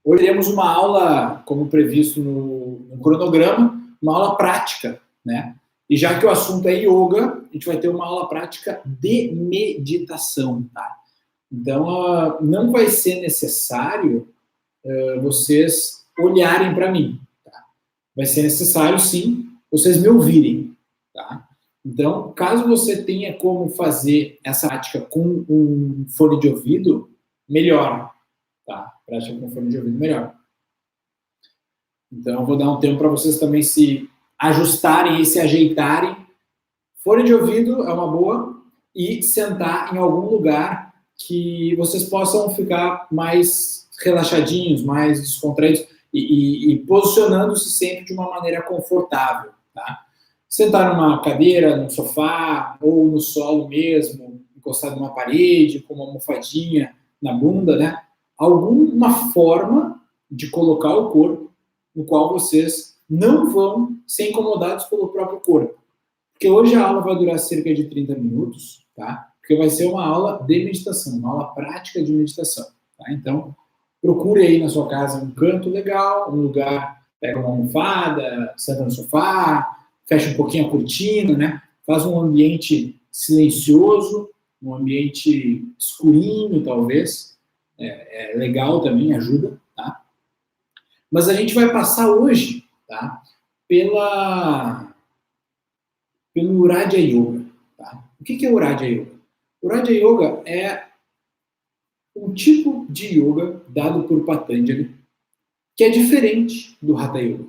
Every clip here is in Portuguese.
Hoje temos uma aula, como previsto no cronograma, uma aula prática, né? E já que o assunto é yoga, a gente vai ter uma aula prática de meditação, tá? Então, não vai ser necessário vocês olharem para mim, tá? Vai ser necessário, sim, vocês me ouvirem, tá? Então, caso você tenha como fazer essa prática com um fone de ouvido, melhor, tá? Prática com fone de ouvido, melhor. Então, eu vou dar um tempo para vocês também se ajustarem e se ajeitarem. Fone de ouvido é uma boa, e sentar em algum lugar que vocês possam ficar mais relaxadinhos, mais descontraídos e posicionando-se sempre de uma maneira confortável, tá? Sentar numa cadeira, num sofá ou no solo mesmo, encostado numa parede, com uma almofadinha na bunda, né? Alguma forma de colocar o corpo no qual vocês não vão ser incomodados pelo próprio corpo. Porque hoje a aula vai durar cerca de 30 minutos, tá? Porque vai ser uma aula de meditação, uma aula prática de meditação, tá? Então, procure aí na sua casa um canto legal, um lugar, pega uma almofada, senta no sofá, fecha um pouquinho a cortina, né? Faz um ambiente silencioso, um ambiente escurinho, talvez. É legal também, ajuda, tá? Mas a gente vai passar hoje, tá? Pelo Raja Yoga. Tá? O que é o Raja Yoga? O Raja Yoga é um tipo de yoga dado por Patanjali que é diferente do Hatha Yoga.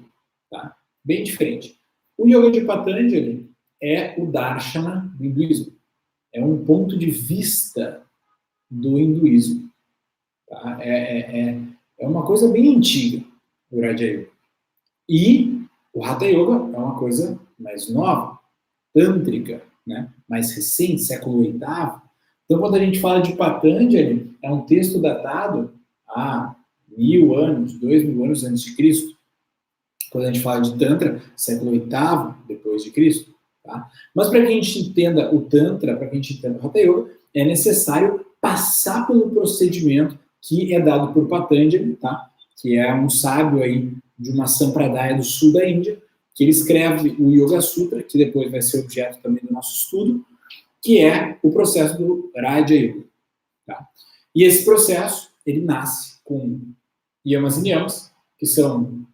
Tá? Bem diferente. O yoga de Patanjali é o Darshana do hinduísmo. É um ponto de vista do hinduísmo. Tá? É uma coisa bem antiga, o Raja Yoga. E o Hatha Yoga é uma coisa mais nova, tântrica, né? Mais recente, século VIII. Então, quando a gente fala de Patanjali, é um texto datado há 1000 anos, 2000 anos antes de Cristo. Quando a gente fala de Tantra, século VIII depois de Cristo. Tá? Mas para que a gente entenda o Tantra, para que a gente entenda o Hatha Yoga, é necessário passar pelo procedimento que é dado por Patanjali, tá? Que é um sábio aí de uma Sampradaya do sul da Índia, que ele escreve o Yoga Sutra, que depois vai ser objeto também do nosso estudo, que é o processo do Raja Yoga. Tá? E esse processo, ele nasce com yamas e niyamas, que são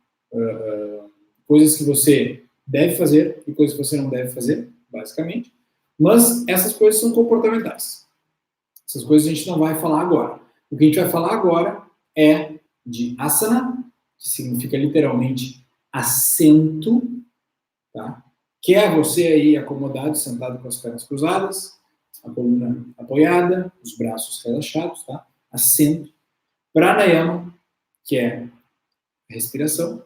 coisas que você deve fazer e coisas que você não deve fazer, basicamente. Mas essas coisas são comportamentais. Essas coisas a gente não vai falar agora. O que a gente vai falar agora é de asana, que significa literalmente assento, tá? Que é você aí acomodado, sentado com as pernas cruzadas, a coluna apoiada, os braços relaxados, tá? Assento. Pranayama, que é respiração.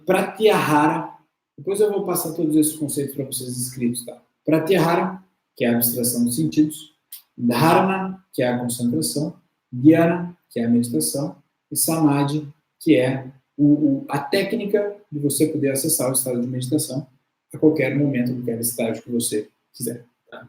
Pratyahara, depois eu vou passar todos esses conceitos para vocês escritos, tá? Pratyahara, que é a abstração dos sentidos. Dharana, que é a concentração. Dhyana, que é a meditação. E Samadhi, que é a técnica de você poder acessar o estado de meditação a qualquer momento, qualquer estágio que você quiser. Tá?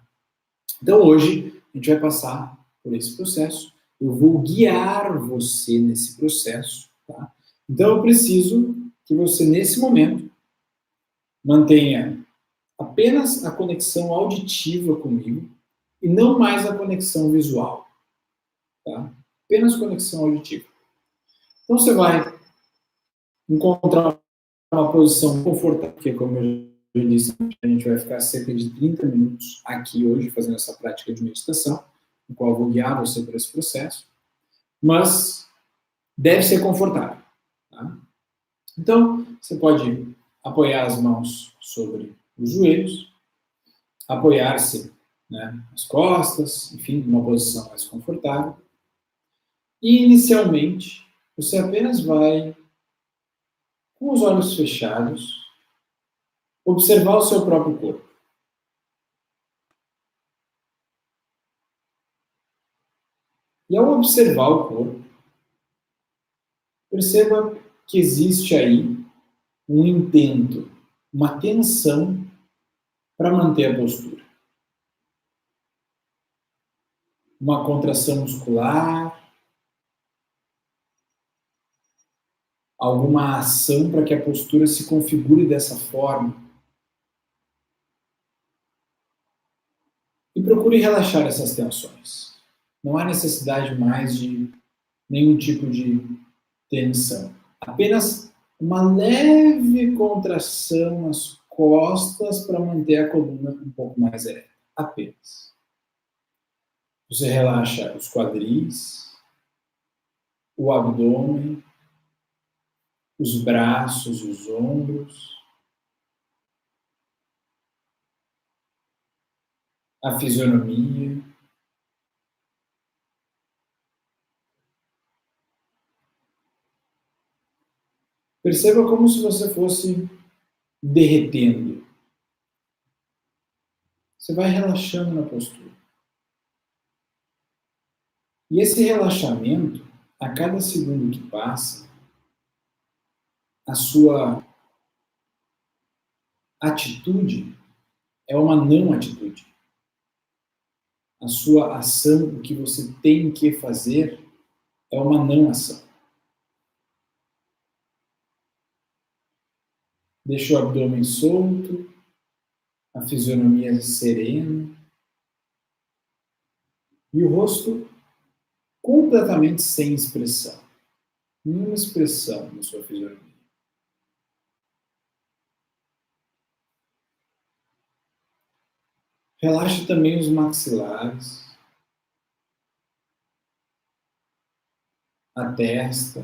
Então, hoje, a gente vai passar por esse processo. Eu vou guiar você nesse processo. Tá? Então, eu preciso que você, nesse momento, mantenha apenas a conexão auditiva comigo e não mais a conexão visual. Tá? Apenas conexão auditiva. Então, você vai encontrar uma posição confortável, porque, como eu já disse, a gente vai ficar cerca de 30 minutos aqui hoje fazendo essa prática de meditação, no qual eu vou guiar você por esse processo, mas deve ser confortável. Tá? Então, você pode apoiar as mãos sobre os joelhos, apoiar-se, né, nas costas, enfim, numa posição mais confortável. E, inicialmente, você apenas vai, com os olhos fechados, observar o seu próprio corpo. E ao observar o corpo, perceba que existe aí um intento, uma tensão para manter a postura. Uma contração muscular, alguma ação para que a postura se configure dessa forma. E procure relaxar essas tensões. Não há necessidade mais de nenhum tipo de tensão. Apenas uma leve contração nas costas para manter a coluna um pouco mais ereta. Apenas. Você relaxa os quadris, o abdômen, os braços, os ombros, a fisionomia. Perceba como se você fosse derretendo. Você vai relaxando na postura. E esse relaxamento, a cada segundo que passa, a sua atitude é uma não atitude. A sua ação, o que você tem que fazer, é uma não ação. Deixa o abdômen solto, a fisionomia serena e o rosto completamente sem expressão. Nenhuma expressão na sua fisionomia. Relaxe também os maxilares, a testa.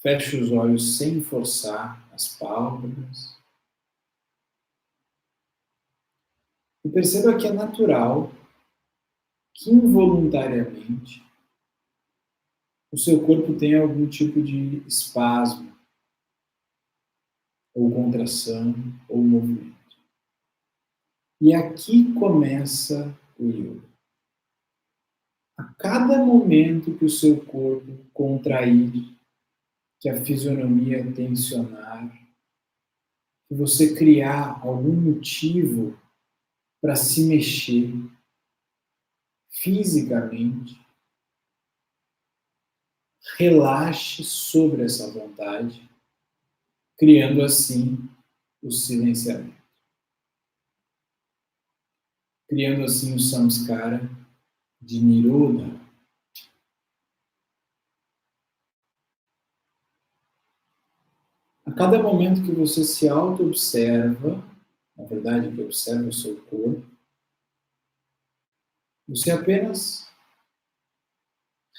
Feche os olhos sem forçar as pálpebras. E perceba que é natural que involuntariamente o seu corpo tenha algum tipo de espasmo, ou contração, ou movimento. E aqui começa o yoga. A cada momento que o seu corpo contrair, que a fisionomia tensionar, que você criar algum motivo para se mexer fisicamente, relaxe sobre essa vontade, criando assim o silenciamento. Criando assim o samskara de Nirodha. A cada momento que você se auto-observa, na verdade, que observa o seu corpo, você apenas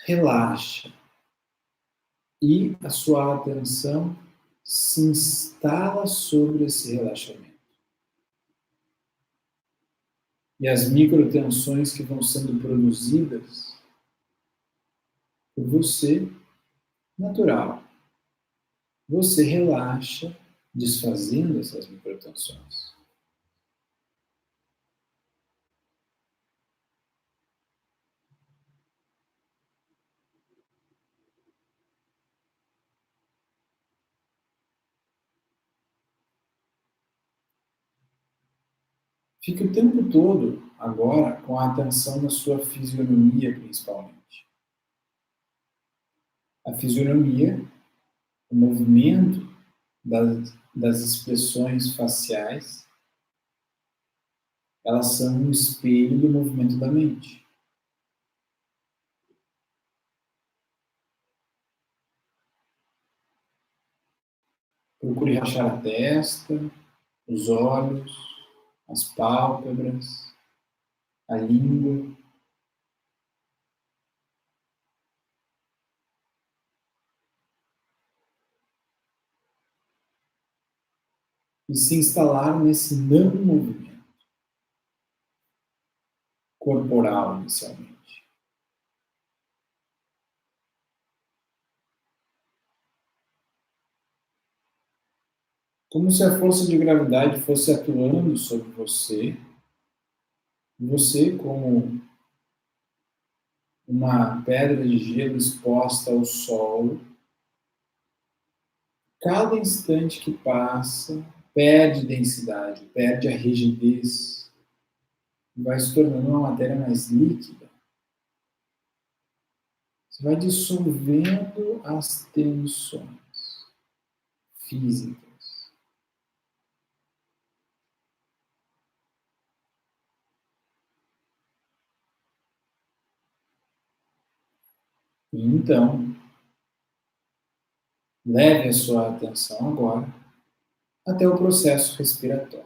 relaxa e a sua atenção se instala sobre esse relaxamento. E as microtensões que vão sendo produzidas por você, natural. Você relaxa, desfazendo essas microtensões. Fique o tempo todo, agora, com a atenção na sua fisionomia, principalmente. A fisionomia, o movimento das expressões faciais, elas são um espelho do movimento da mente. Procure relaxar a testa, os olhos, as pálpebras, a língua. E se instalar nesse não movimento corporal, inicialmente. Como se a força de gravidade fosse atuando sobre você, você como uma pedra de gelo exposta ao sol, cada instante que passa perde densidade, perde a rigidez, vai se tornando uma matéria mais líquida. Você vai dissolvendo as tensões físicas. E então, leve a sua atenção agora até o processo respiratório.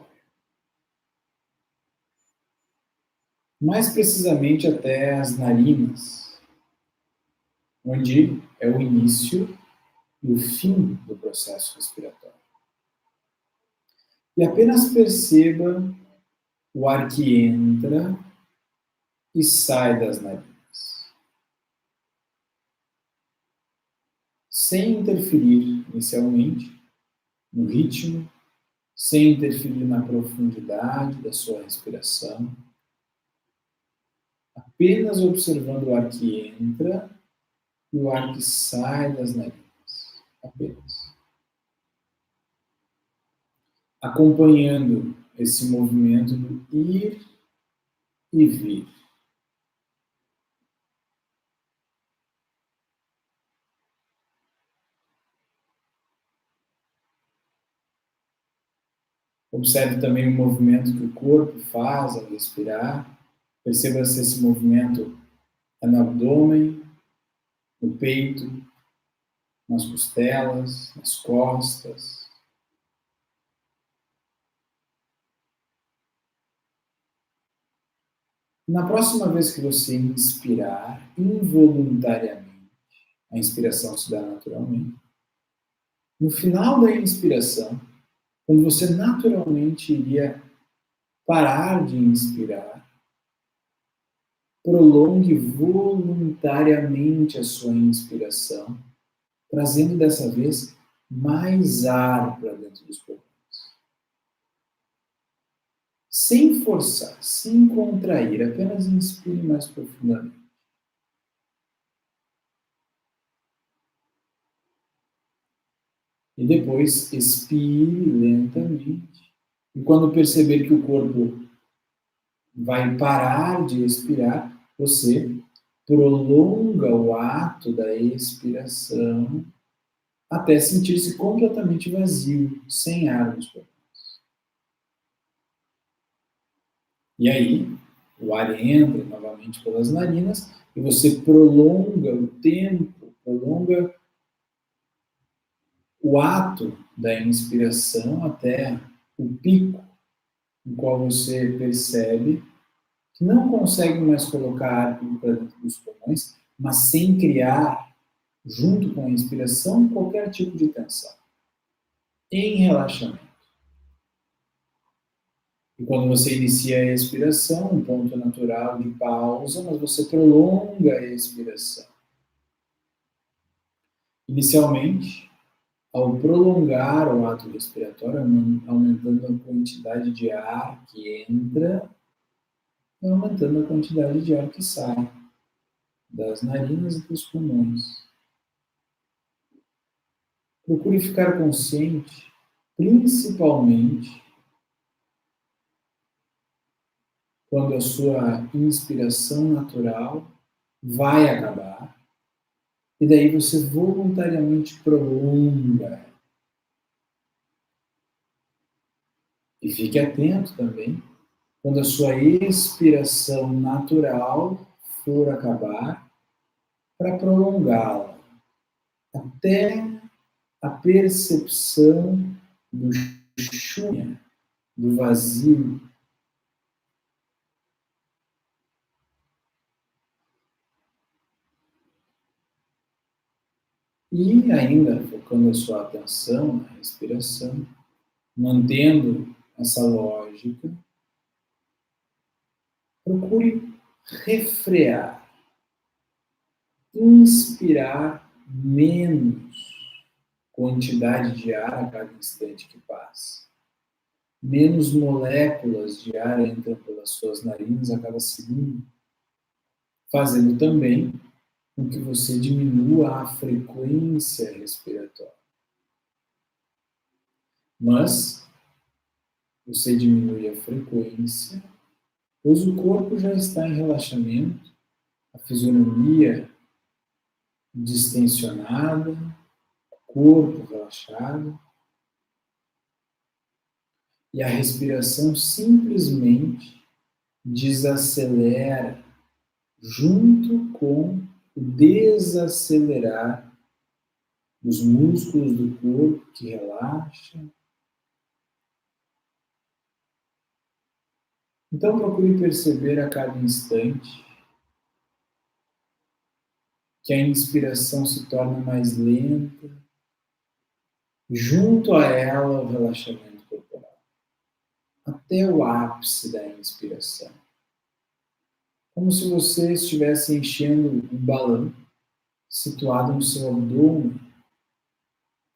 Mais precisamente até as narinas, onde é o início e o fim do processo respiratório. E apenas perceba o ar que entra e sai das narinas, sem interferir inicialmente no ritmo, sem interferir na profundidade da sua respiração, apenas observando o ar que entra e o ar que sai das narinas, apenas. Acompanhando esse movimento do ir e vir. Observe também o movimento que o corpo faz ao respirar. Perceba se esse movimento é no abdômen, no peito, nas costelas, nas costas. Na próxima vez que você inspirar involuntariamente, a inspiração se dá naturalmente, no final da inspiração, quando você naturalmente iria parar de inspirar, prolongue voluntariamente a sua inspiração, trazendo dessa vez mais ar para dentro dos pulmões. Sem forçar, sem contrair, apenas inspire mais profundamente. E depois expire lentamente. E quando perceber que o corpo vai parar de expirar, você prolonga o ato da expiração até sentir-se completamente vazio, sem ar nos pulmões. E aí, o ar entra novamente pelas narinas e você prolonga o tempo, prolonga o ato da inspiração até o pico, no qual você percebe que não consegue mais colocar ar para dentro dos pulmões, mas sem criar, junto com a inspiração, qualquer tipo de tensão. Em relaxamento. E quando você inicia a expiração, um ponto natural de pausa, mas você prolonga a expiração. Inicialmente, ao prolongar o ato respiratório, aumentando a quantidade de ar que entra e aumentando a quantidade de ar que sai das narinas e dos pulmões. Procure ficar consciente, principalmente quando a sua inspiração natural vai acabar, e daí você voluntariamente prolonga. E fique atento também, quando a sua expiração natural for acabar, para prolongá-la, até a percepção do shunya, do vazio. E ainda focando a sua atenção na respiração, mantendo essa lógica, procure refrear, inspirar menos quantidade de ar a cada instante que passa. Menos moléculas de ar entram pelas suas narinas a cada segundo, fazendo também com que você diminua a frequência respiratória. Mas você diminui a frequência, pois o corpo já está em relaxamento, a fisionomia distensionada, corpo relaxado, e a respiração simplesmente desacelera junto com o desacelerar dos músculos do corpo que relaxam. Então procure perceber a cada instante que a inspiração se torna mais lenta, junto a ela o relaxamento corporal, até o ápice da inspiração. Como se você estivesse enchendo um balão situado no seu abdômen,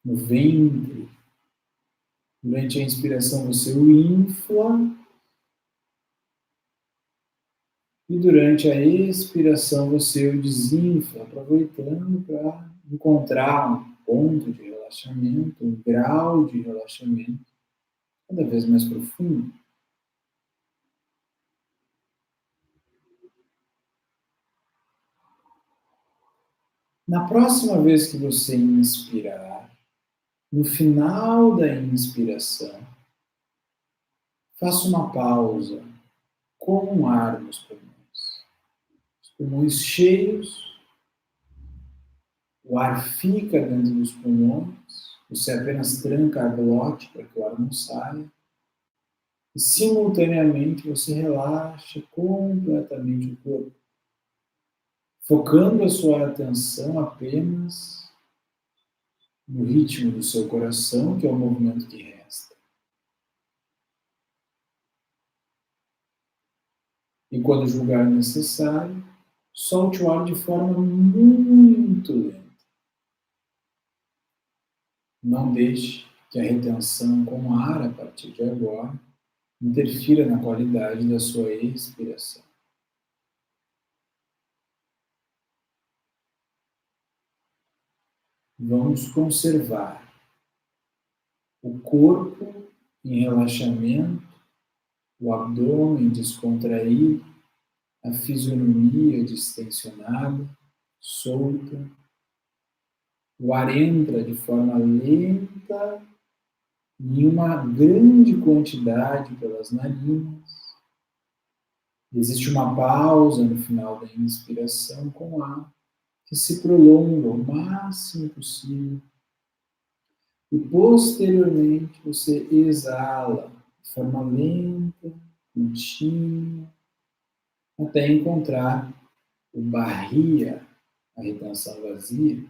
no ventre. Durante a inspiração você o infla e durante a expiração você o desinfla, aproveitando para encontrar um ponto de relaxamento, um grau de relaxamento cada vez mais profundo. Na próxima vez que você inspirar, no final da inspiração, faça uma pausa com um ar nos pulmões. Os pulmões cheios, o ar fica dentro dos pulmões, você apenas tranca a glote para que o ar não saia, e simultaneamente você relaxa completamente o corpo, focando a sua atenção apenas no ritmo do seu coração, que é o movimento que resta. E quando julgar necessário, solte o ar de forma muito lenta. Não deixe que a retenção com ar a partir de agora interfira na qualidade da sua expiração. Vamos conservar o corpo em relaxamento, o abdômen descontraído, a fisionomia distensionada, solta. O ar entra de forma lenta em uma grande quantidade pelas narinas. Existe uma pausa no final da inspiração com ar, que se prolonga o máximo possível. E posteriormente você exala de forma lenta, contínua, até encontrar o barria, a retenção vazia,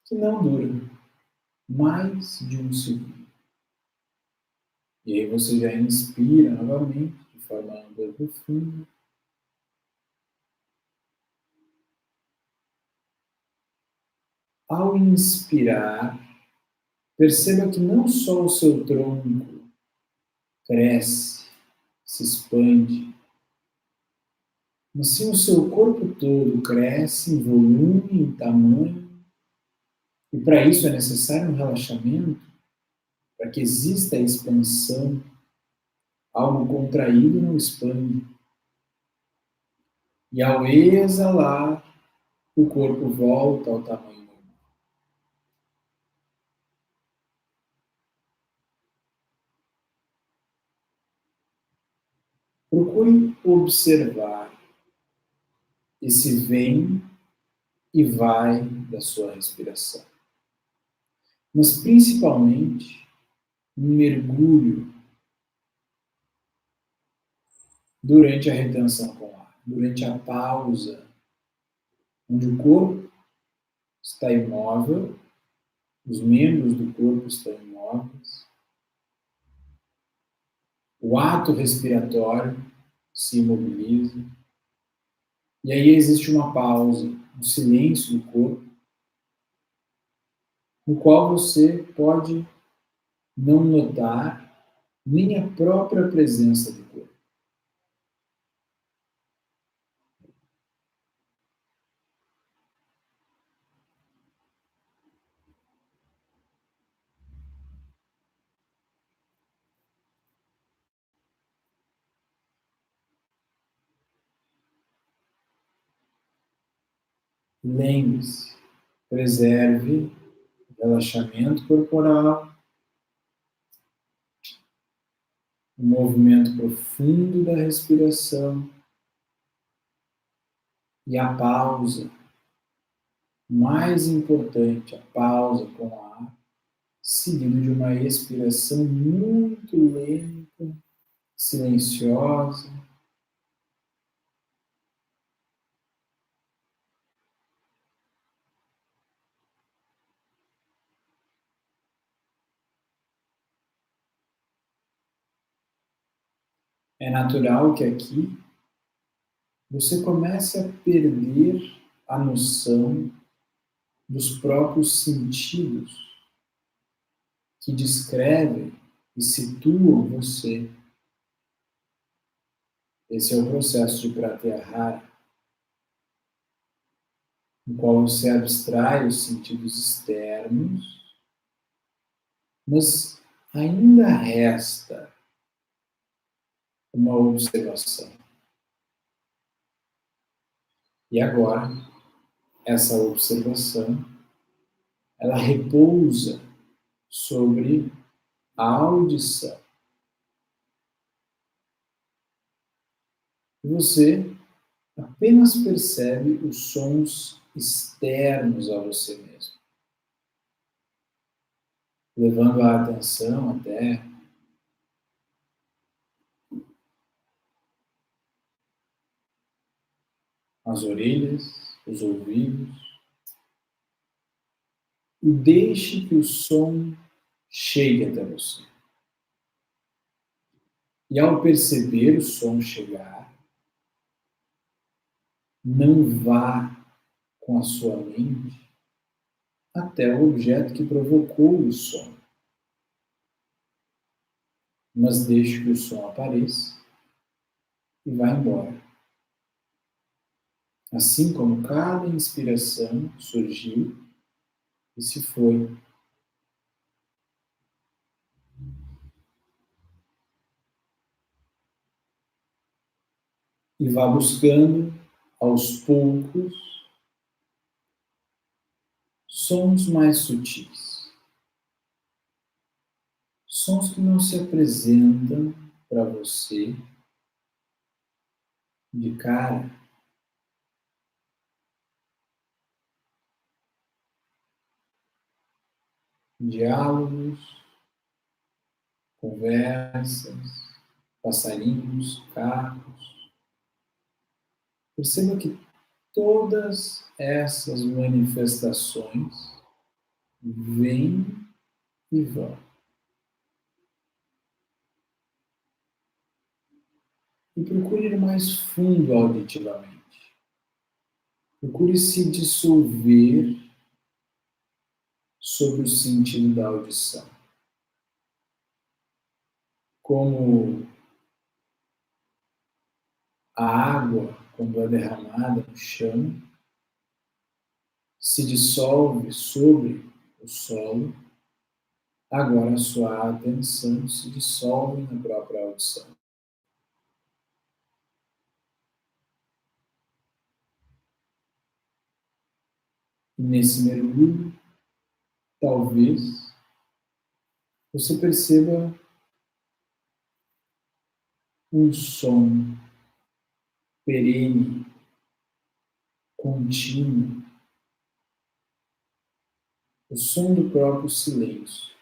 que não dura mais de um segundo. E aí você já inspira novamente, de forma ampla e profunda. Ao inspirar, perceba que não só o seu tronco cresce, se expande, mas sim o seu corpo todo cresce em volume, em tamanho, e para isso é necessário um relaxamento, para que exista a expansão. Algo contraído não expande. E ao exalar, o corpo volta ao tamanho normal. Procure observar esse vem e vai da sua respiração. Mas principalmente um mergulho durante a retenção com ar, durante a pausa, onde o corpo está imóvel, os membros do corpo estão imóveis, o ato respiratório se imobiliza, e aí existe uma pausa, um silêncio do corpo, no qual você pode não notar nem a própria presença do corpo. Lembre-se, preserve o relaxamento corporal, o movimento profundo da respiração e a pausa. Mais importante, a pausa com o ar, seguido de uma expiração muito lenta, silenciosa. É natural que aqui você comece a perder a noção dos próprios sentidos que descrevem e situam você. Esse é o processo de pratyahara, no qual você abstrai os sentidos externos, mas ainda resta uma observação. E agora, essa observação, ela repousa sobre a audição. E você apenas percebe os sons externos a você mesmo, levando a atenção até as orelhas, os ouvidos, e deixe que o som chegue até você. E ao perceber o som chegar, não vá com a sua mente até o objeto que provocou o som, mas deixe que o som apareça e vá embora. Assim como cada inspiração surgiu e se foi. E vá buscando, aos poucos, sons mais sutis. Sons que não se apresentam para você de cara. Diálogos, conversas, passarinhos, carros. Perceba que todas essas manifestações vêm e vão. E procure ir mais fundo auditivamente. Procure se dissolver sobre o sentido da audição. Como a água, quando é derramada no chão, se dissolve sobre o solo, agora a sua atenção se dissolve na própria audição. E nesse mergulho, talvez, você perceba um som perene, contínuo, o som do próprio silêncio,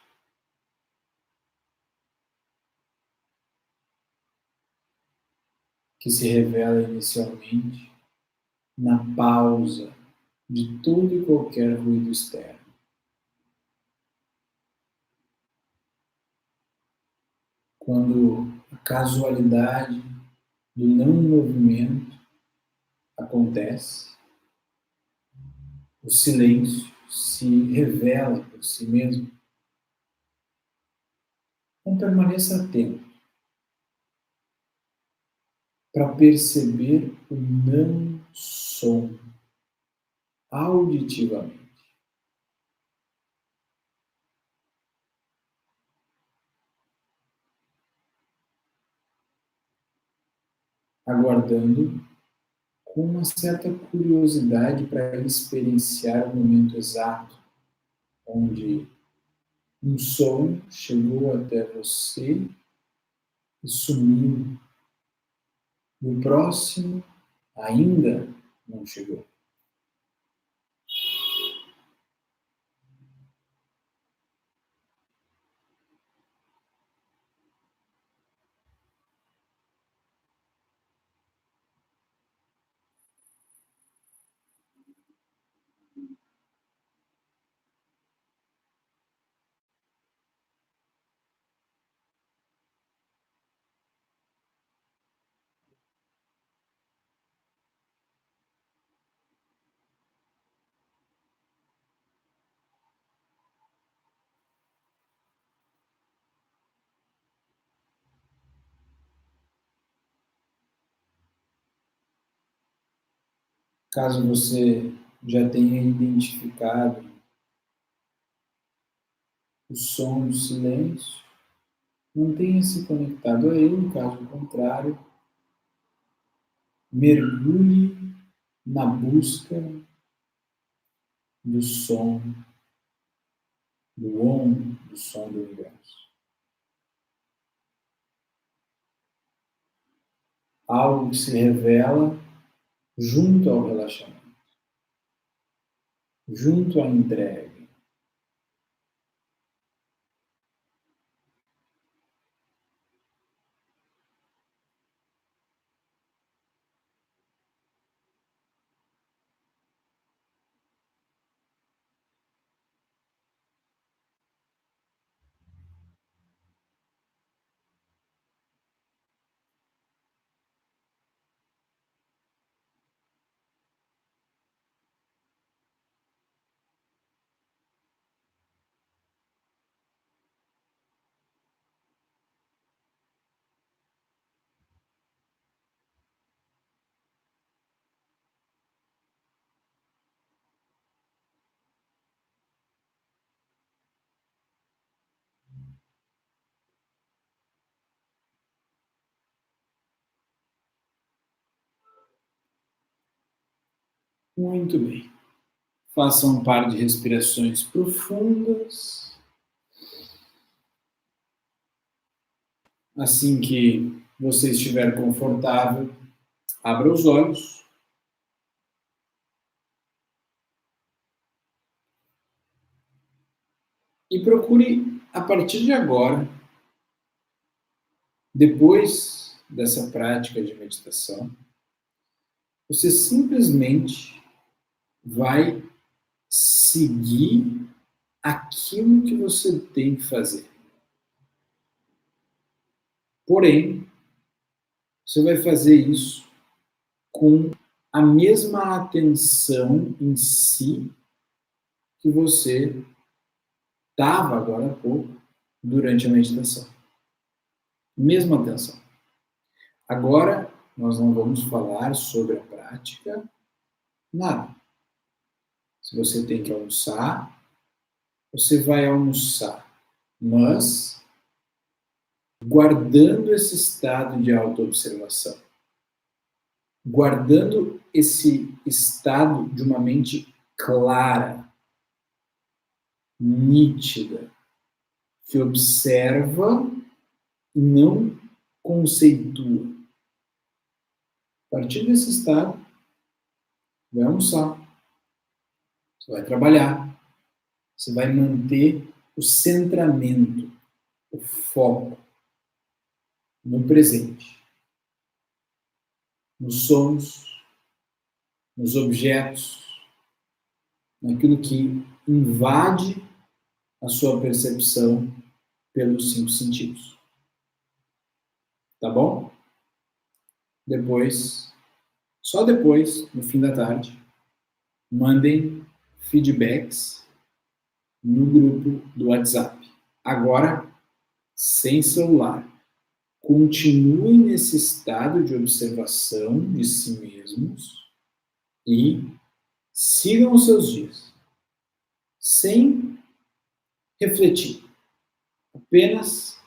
que se revela inicialmente na pausa de todo e qualquer ruído externo. Quando a casualidade do não movimento acontece, o silêncio se revela por si mesmo. Então permaneça atento para perceber o não som auditivamente. Aguardando com uma certa curiosidade para experienciar o momento exato onde um som chegou até você e sumiu. E o próximo ainda não chegou. Caso você já tenha identificado o som do silêncio, mantenha-se conectado a ele, caso contrário, mergulhe na busca do som, do om, do som do universo. Algo que se revela junto ao relaxamento, junto à entrega. Muito bem. Faça um par de respirações profundas. Assim que você estiver confortável, abra os olhos e procure, a partir de agora, depois dessa prática de meditação, você simplesmente vai seguir aquilo que você tem que fazer. Porém, você vai fazer isso com a mesma atenção em si que você estava agora há pouco durante a meditação. Mesma atenção. Agora, nós não vamos falar sobre a prática, nada. Se você tem que almoçar, você vai almoçar, mas guardando esse estado de autoobservação, guardando esse estado de uma mente clara, nítida, que observa e não conceitua. A partir desse estado, vai almoçar, você vai trabalhar, você vai manter o centramento, o foco no presente, nos sons, nos objetos, naquilo que invade a sua percepção pelos 5 sentidos. Tá bom? Depois, só depois, no fim da tarde, mandem feedbacks no grupo do WhatsApp. Agora, sem celular. Continuem nesse estado de observação de si mesmos e sigam os seus dias, sem refletir. Apenas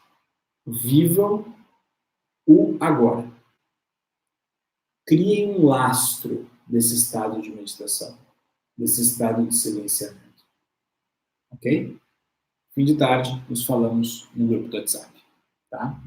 vivam o agora. criem um lastro desse estado de meditação, desse estado de silenciamento. Ok? Fim de tarde, nos falamos no grupo do WhatsApp. Tá?